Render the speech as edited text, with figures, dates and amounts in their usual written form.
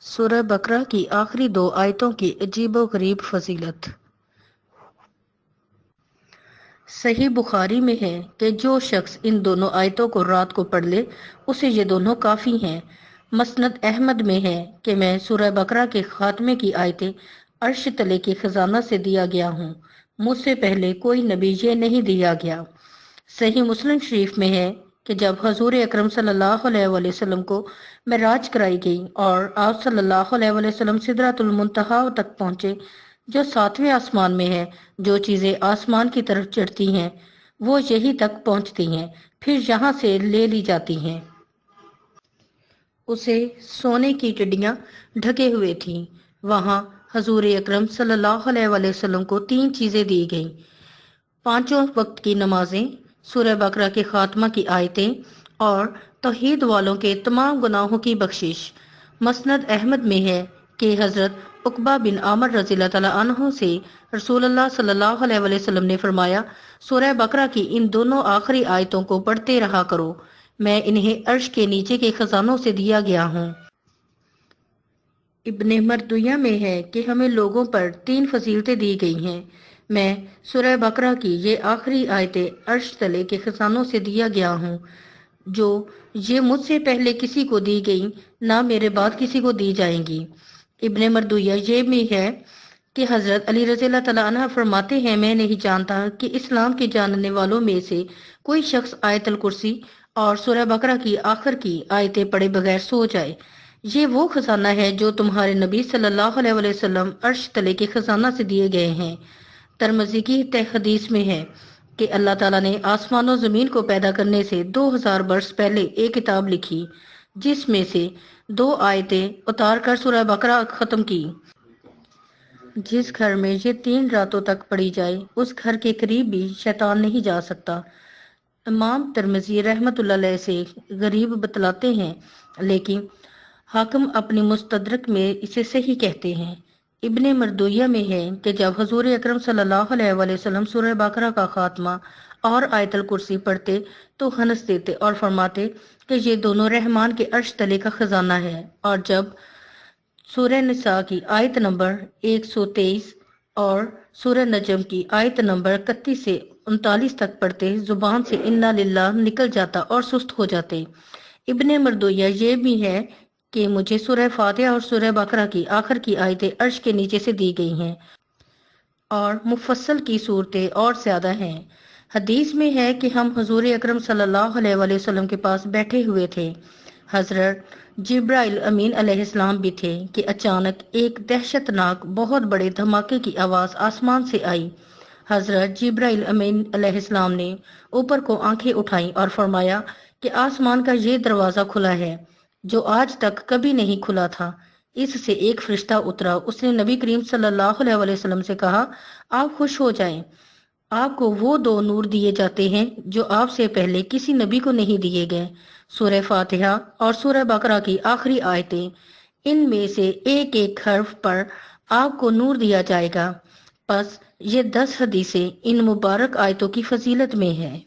سورہ بقرہ کی آخری 2 آیتوں کی عجیب و غریب فضیلت۔ صحیح بخاری میں ہے کہ جو شخص ان دونوں آیتوں کو رات کو پڑھ لے اسے یہ دونوں کافی ہیں۔ مسند احمد میں ہے کہ میں سورہ بقرہ کے خاتمے کی آیتیں عرش تلے کے خزانہ سے دیا گیا ہوں، مجھ سے پہلے کوئی نبی یہ نہیں دیا گیا۔ صحیح مسلم شریف میں ہے کہ جب حضور اکرم صلی اللہ علیہ وآلہ وسلم کو معراج کرائی گئی اور آپ صلی اللہ علیہ وآلہ وسلم سدرۃ المنتہا تک پہنچے جو 7ویں آسمان میں ہے، جو چیزیں آسمان کی طرف چڑھتی ہیں وہ یہی تک پہنچتی ہیں، پھر یہاں سے لے لی جاتی ہیں۔ اسے سونے کی ٹڈیاں ڈھکے ہوئے تھیں۔ وہاں حضور اکرم صلی اللہ علیہ وآلہ وسلم کو 3 چیزیں دی گئیں: 5 وقت کی نمازیں، سورہ بقرہ کے خاتمہ کی آیتیں اور توحید والوں کے تمام گناہوں کی بخشش۔ مسند احمد میں ہے کہ حضرت عقبہ بن عامر رضی اللہ تعالیٰ عنہ سے رسول اللہ صلی اللہ علیہ وآلہ وسلم نے فرمایا، سورہ بقرہ کی ان دونوں آخری آیتوں کو پڑھتے رہا کرو، میں انہیں عرش کے نیچے کے خزانوں سے دیا گیا ہوں۔ ابن مردویہ میں ہے کہ ہمیں لوگوں پر 3 فضیلتیں دی گئی ہیں۔ میں سورہ بقرہ کی یہ آخری آیتیں عرش تلے کے خزانوں سے دیا گیا ہوں، جو یہ مجھ سے پہلے کسی کو دی گئیں نہ میرے بعد کسی کو دی جائیں گی۔ ابن مردویہ یہ بھی ہے کہ حضرت علی رضی اللہ تعالیٰ عنہ فرماتے ہیں، میں نہیں جانتا کہ اسلام کے جاننے والوں میں سے کوئی شخص آیت الکرسی اور سورہ بقرہ کی آخر کی آیتیں پڑھے بغیر سو جائے۔ یہ وہ خزانہ ہے جو تمہارے نبی صلی اللہ علیہ وآلہ وسلم عرش تلے کے خزانہ سے دیے گئے ہیں۔ ترمذی کی حدیث میں ہے کہ اللہ تعالیٰ نے آسمان و زمین کو پیدا کرنے سے 2000 برس پہلے ایک کتاب لکھی، جس میں سے 2 آیتیں اتار کر سورہ بقرہ ختم کی۔ جس گھر میں یہ 3 راتوں تک پڑھی جائے اس گھر کے قریب بھی شیطان نہیں جا سکتا۔ امام ترمذی رحمۃ اللہ علیہ سے غریب بتلاتے ہیں، لیکن حاکم اپنی مستدرک میں اسے صحیح کہتے ہیں۔ ابن مردویہ میں ہے کہ جب حضور اکرم صلی اللہ علیہ وآلہ وسلم سورہ بقرہ کا خاتمہ اور آیت الکرسی پڑھتے تو ہنس دیتے اور فرماتے کہ یہ دونوں رحمان کے عرش تلے کا خزانہ ہے، اور جب سورہ نساء کی آیت نمبر 123 اور سورہ نجم کی آیت نمبر 31 سے 39 تک پڑھتے زبان سے انا للہ نکل جاتا اور سست ہو جاتے۔ ابن مردویہ یہ بھی ہے کہ مجھے سورہ فاتحہ اور سورہ بقرہ کی آخر کی آیتیں عرش کے نیچے سے دی گئی ہیں، اور مفصل کی صورتیں اور زیادہ ہیں۔ حدیث میں ہے کہ ہم حضور اکرم صلی اللہ علیہ وآلہ وسلم کے پاس بیٹھے ہوئے تھے، حضرت جبرائیل امین علیہ السلام بھی تھے کہ اچانک ایک دہشت ناک بہت بڑے دھماکے کی آواز آسمان سے آئی۔ حضرت جبرائیل امین علیہ السلام نے اوپر کو آنکھیں اٹھائیں اور فرمایا کہ آسمان کا یہ دروازہ کھلا ہے جو آج تک کبھی نہیں کھلا تھا۔ اس سے ایک فرشتہ اترا، اس نے نبی کریم صلی اللہ علیہ وآلہ وسلم سے کہا، آپ خوش ہو جائیں، آپ کو وہ 2 نور دیے جاتے ہیں جو آپ سے پہلے کسی نبی کو نہیں دیے گئے، سورہ فاتحہ اور سورہ بقرہ کی آخری آیتیں، ان میں سے ایک ایک حرف پر آپ کو نور دیا جائے گا۔ پس یہ 10 حدیثیں ان مبارک آیتوں کی فضیلت میں ہے۔